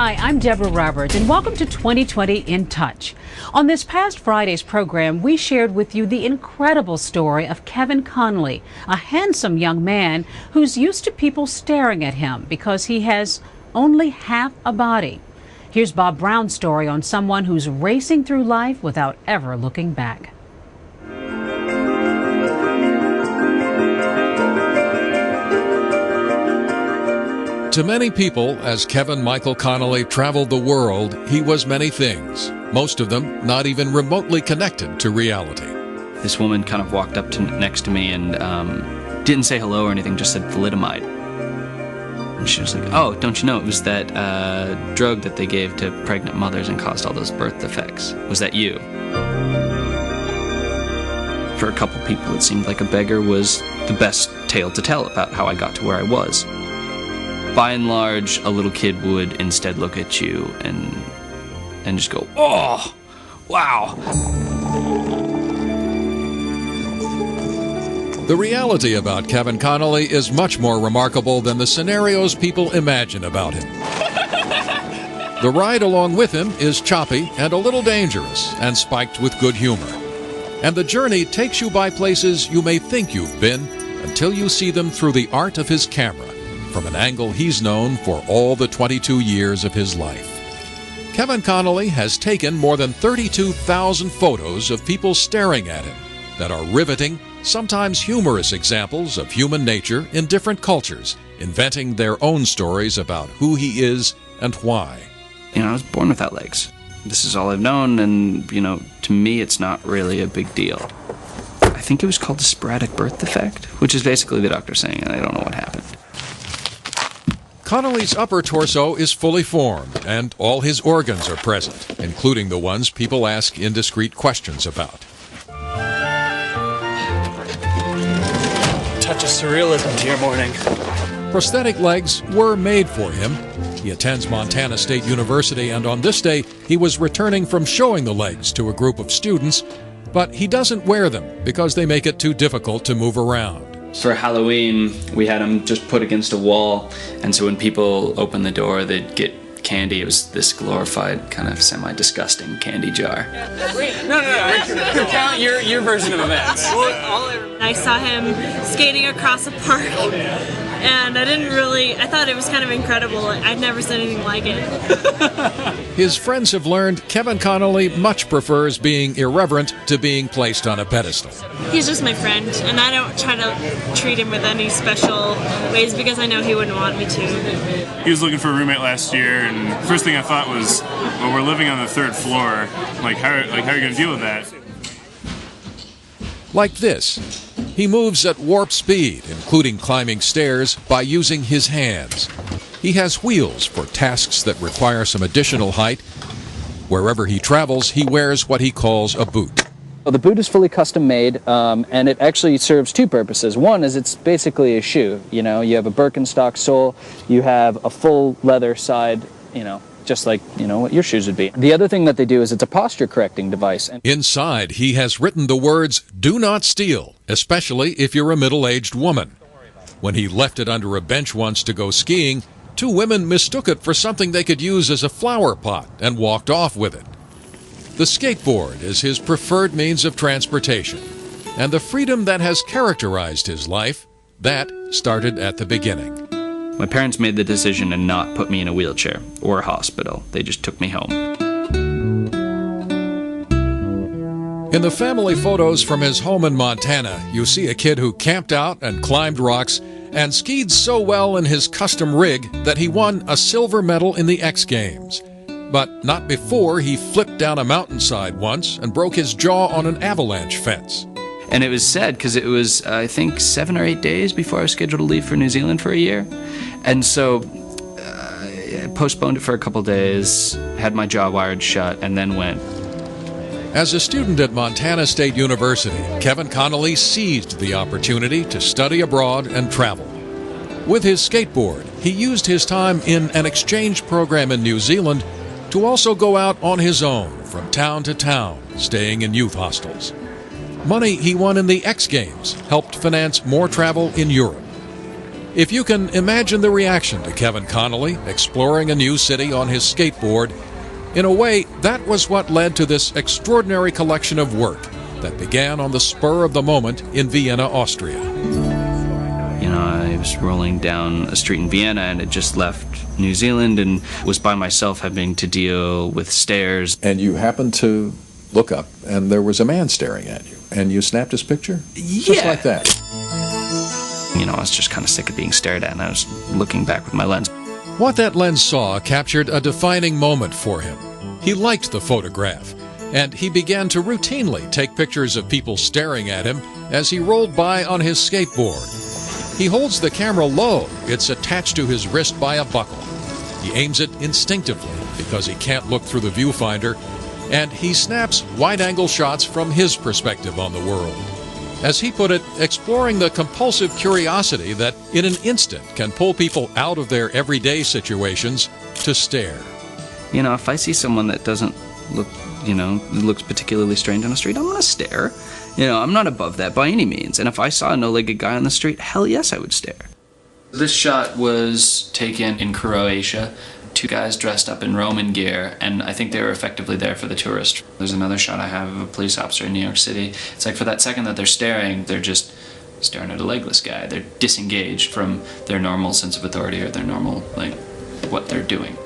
Hi, I'm Deborah Roberts, and welcome to 2020 In Touch. On this past Friday's program, we shared with you the incredible story of Kevin Connolly, a handsome young man who's used to people staring at him because he has only half a body. Here's Bob Brown's story on someone who's racing through life without ever looking back. To many people, as Kevin Michael Connolly traveled the world, he was many things, most of them not even remotely connected to reality. This woman kind of walked up next to me and didn't say hello or anything, just said thalidomide. And she was like, oh, don't you know, it was that drug that they gave to pregnant mothers and caused all those birth defects. Was that you? For a couple people, it seemed like a beggar was the best tale to tell about how I got to where I was. By and large, a little kid would instead look at you and just go, oh, wow. The reality about Kevin Connolly is much more remarkable than the scenarios people imagine about him. The ride along with him is choppy and a little dangerous and spiked with good humor. And the journey takes you by places you may think you've been until you see them through the art of his camera, from an angle he's known for all the 22 years of his life. Kevin Connolly has taken more than 32,000 photos of people staring at him that are riveting, sometimes humorous examples of human nature in different cultures, inventing their own stories about who he is and why. You know, I was born without legs. This is all I've known, and, you know, to me it's not really a big deal. I think it was called the sporadic birth defect, which is basically the doctor saying, I don't know what happened. Connolly's upper torso is fully formed, and all his organs are present, including the ones people ask indiscreet questions about. Touch of surrealism to your morning. Prosthetic legs were made for him. He attends Montana State University, and on this day, he was returning from showing the legs to a group of students, but he doesn't wear them because they make it too difficult to move around. For Halloween, we had them just put against a wall, and so when people opened the door, they'd get candy. It was this glorified, kind of semi-disgusting candy jar. No. Recount your version of events. I saw him skating across a park, and I thought it was kind of incredible. I'd never seen anything like it. His friends have learned Kevin Connolly much prefers being irreverent to being placed on a pedestal. He's just my friend, and I don't try to treat him with any special ways because I know he wouldn't want me to. He was looking for a roommate last year, and the first thing I thought was, well, we're living on the 3rd floor. How are you going to deal with that? Like this. He moves at warp speed, including climbing stairs, by using his hands. He has wheels for tasks that require some additional height. Wherever he travels, he wears what he calls a boot. Well, the boot is fully custom made, and it actually serves two purposes. One is it's basically a shoe. You know, you have a Birkenstock sole, you have a full leather side, you know, just like, you know, what your shoes would be. The other thing that they do is it's a posture correcting device. Inside, he has written the words, "Do not steal," especially if you're a middle-aged woman. When he left it under a bench once to go skiing, 2 women mistook it for something they could use as a flower pot and walked off with it. The skateboard is his preferred means of transportation, and the freedom that has characterized his life, that started at the beginning. My parents made the decision to not put me in a wheelchair or a hospital. They just took me home. In the family photos from his home in Montana, you see a kid who camped out and climbed rocks and skied so well in his custom rig that he won a silver medal in the X Games. But not before he flipped down a mountainside once and broke his jaw on an avalanche fence. And it was sad because it was, I think, 7 or 8 days before I was scheduled to leave for New Zealand for a year. And so I postponed it for a couple days, had my jaw wired shut, and then went. As a student at Montana State University, Kevin Connolly seized the opportunity to study abroad and travel. With his skateboard, he used his time in an exchange program in New Zealand to also go out on his own from town to town, staying in youth hostels. Money he won in the X Games helped finance more travel in Europe. If you can imagine the reaction to Kevin Connolly exploring a new city on his skateboard, in a way, that was what led to this extraordinary collection of work that began on the spur of the moment in Vienna, Austria. You know, I was rolling down a street in Vienna and had just left New Zealand and was by myself having to deal with stares. And you happened to look up, and there was a man staring at you, and you snapped his picture? Yeah. Just like that. You know, I was just kind of sick of being stared at, and I was looking back with my lens. What that lens saw captured a defining moment for him. He liked the photograph, and he began to routinely take pictures of people staring at him as he rolled by on his skateboard. He holds the camera low. It's attached to his wrist by a buckle. He aims it instinctively because he can't look through the viewfinder, and he snaps wide-angle shots from his perspective on the world. As he put it, exploring the compulsive curiosity that in an instant can pull people out of their everyday situations to stare. You know, if I see someone that doesn't look, looks particularly strange on the street, I'm going to stare. You know, I'm not above that by any means. And if I saw a no-legged guy on the street, hell yes, I would stare. This shot was taken in Croatia. Two guys dressed up in Roman gear, and I think they were effectively there for the tourist. There's another shot I have of a police officer in New York City. It's like for that second that they're staring, they're just staring at a legless guy. They're disengaged from their normal sense of authority or their normal, what they're doing.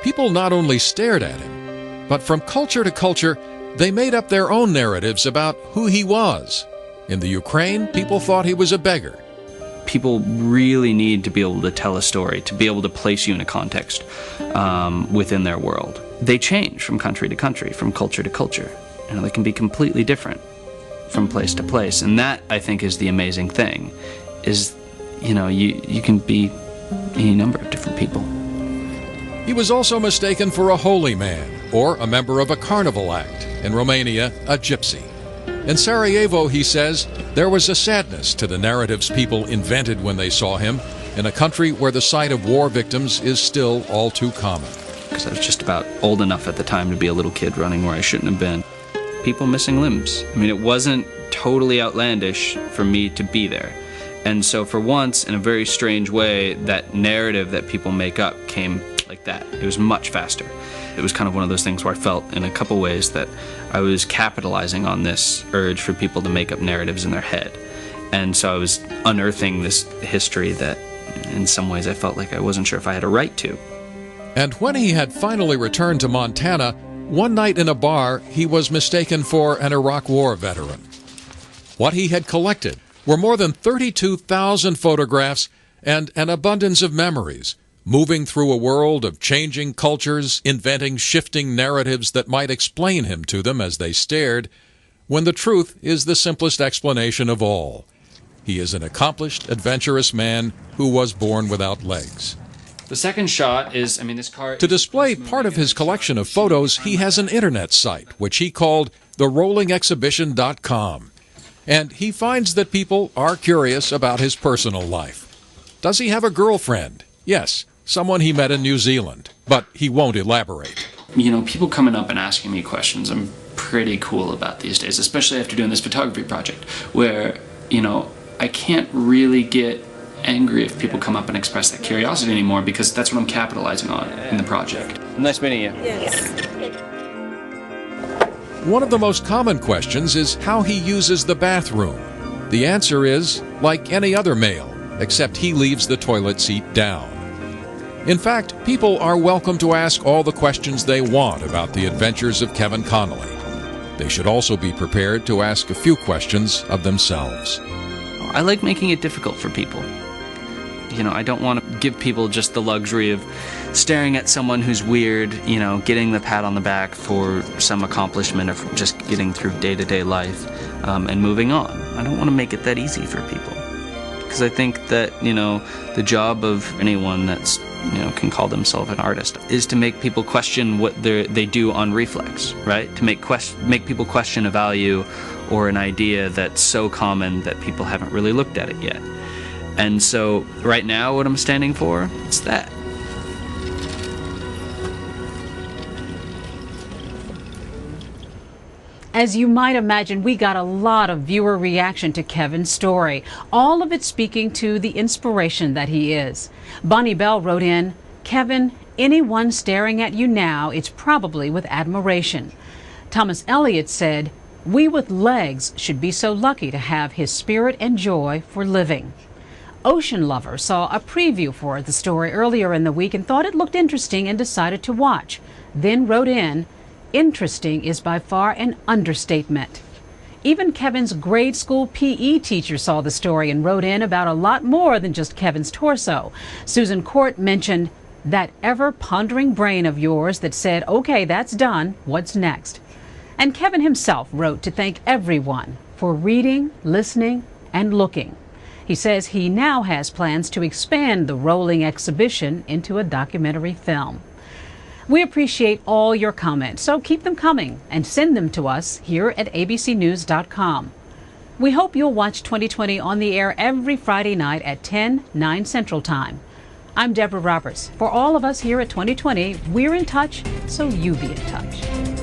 People not only stared at him, but from culture to culture, they made up their own narratives about who he was. In the Ukraine, people thought he was a beggar. People really need to be able to tell a story, to be able to place you in a context within their world. They change from country to country, from culture to culture. You know, they can be completely different from place to place. And that, I think, is the amazing thing, is, you can be any number of different people. He was also mistaken for a holy man or a member of a carnival act. In Romania, a gypsy. In Sarajevo, he says, there was a sadness to the narratives people invented when they saw him in a country where the sight of war victims is still all too common. Because I was just about old enough at the time to be a little kid running where I shouldn't have been. People missing limbs. I mean, it wasn't totally outlandish for me to be there. And so for once, in a very strange way, that narrative that people make up came like that. It was much faster. It was kind of one of those things where I felt in a couple ways that I was capitalizing on this urge for people to make up narratives in their head. And so I was unearthing this history that in some ways I felt like I wasn't sure if I had a right to. And when he had finally returned to Montana, one night in a bar, he was mistaken for an Iraq War veteran. What he had collected were more than 32,000 photographs and an abundance of memories, moving through a world of changing cultures, inventing shifting narratives that might explain him to them as they stared, when the truth is the simplest explanation of all. He is an accomplished, adventurous man who was born without legs. The second shot is, this car... To display part of his collection of photos, he has an internet site, which he called therollingexhibition.com. And he finds that people are curious about his personal life. Does he have a girlfriend? Yes. Someone he met in New Zealand, but he won't elaborate. People coming up and asking me questions I'm pretty cool about these days, especially after doing this photography project, where, I can't really get angry if people come up and express that curiosity anymore, because that's what I'm capitalizing on in the project. Nice meeting you. Yes. One of the most common questions is how he uses the bathroom. The answer is, like any other male, except he leaves the toilet seat down. In fact, people are welcome to ask all the questions they want about the adventures of Kevin Connolly. They should also be prepared to ask a few questions of themselves. I like making it difficult for people. I don't want to give people just the luxury of staring at someone who's weird, getting the pat on the back for some accomplishment of just getting through day-to-day life and moving on. I don't want to make it that easy for people. Because I think that, the job of anyone that's, can call themselves an artist is to make people question what they do on reflex, right? To make people question a value or an idea that's so common that people haven't really looked at it yet. And so right now what I'm standing for, it's that. As you might imagine, we got a lot of viewer reaction to Kevin's story, all of it speaking to the inspiration that he is. Bonnie Bell wrote in, "Kevin, anyone staring at you now, it's probably with admiration." Thomas Elliott said, "We with legs should be so lucky to have his spirit and joy for living." Ocean Lover saw a preview for the story earlier in the week and thought it looked interesting and decided to watch. Then wrote in, "Interesting is by far an understatement." Even Kevin's grade school PE teacher saw the story and wrote in about a lot more than just Kevin's torso. Susan Court mentioned, "That ever-pondering brain of yours that said, okay, that's done, what's next?" And Kevin himself wrote to thank everyone for reading, listening, and looking. He says he now has plans to expand the rolling exhibition into a documentary film. We appreciate all your comments, so keep them coming and send them to us here at abcnews.com. We hope you'll watch 2020 on the air every Friday night at 10, 9 Central Time. I'm Deborah Roberts. For all of us here at 2020, we're in touch, so you be in touch.